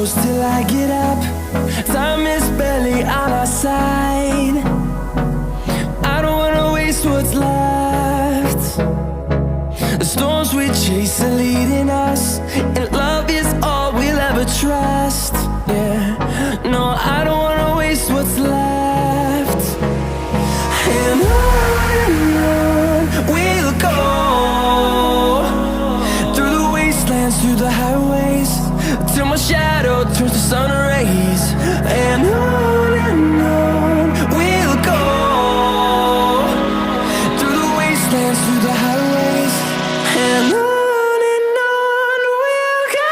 close till I get up. Time is barely on our side. I don't wanna waste what's left. The storms we chase are leading us, and love is all we'll ever trust. Yeah, no, I don't wanna waste what's left. And on we'll go, through the wastelands, through the highways, till my shadow turns to sun rays. And on we'll go, through the wastelands, through the highways, and on we'll go.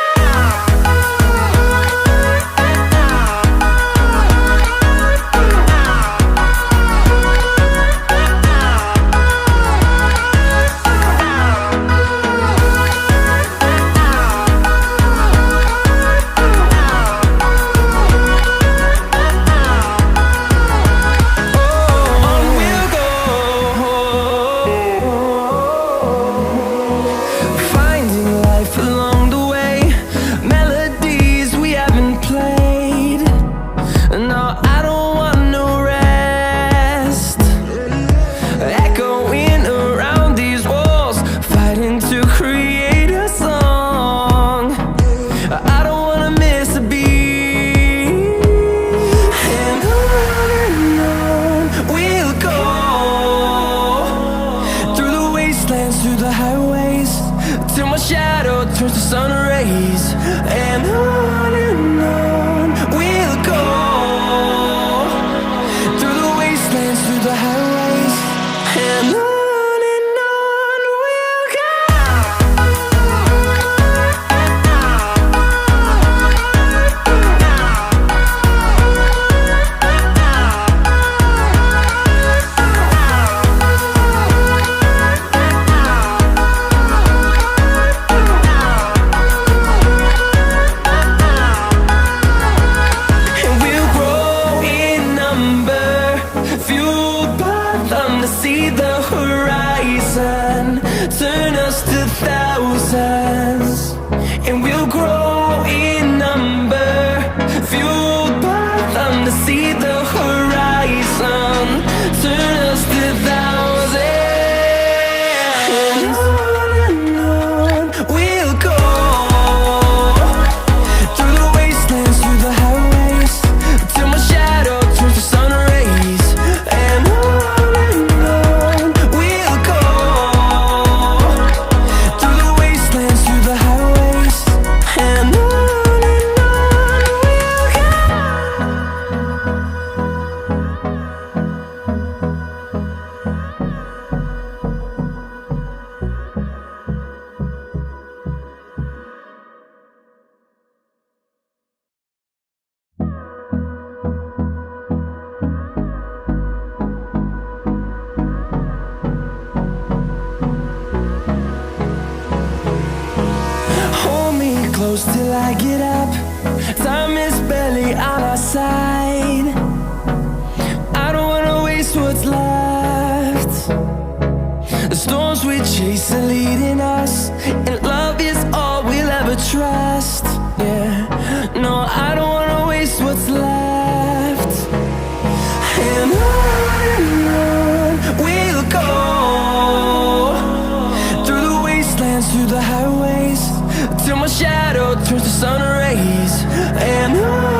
Through the highways, till my shadow turns to sun rays. And on we'll go, through the wastelands, through the highways, and on we'll go. See the horizon, turn us to thousands, and we'll grow in number, fueled by them. To see the horizon, turn us to thousands, and on we'll go, through the wastelands, through the highways, till my shadow turns to sun rays. And close till I get up. Time is barely on our side. I don't wanna waste what's left. The storms we chase are leading us, and love is all we'll ever trust. Yeah, no, I don't wanna waste what's left. And on we'll go, through the wastelands, through the highways, till my shadow turns to sun rays. And on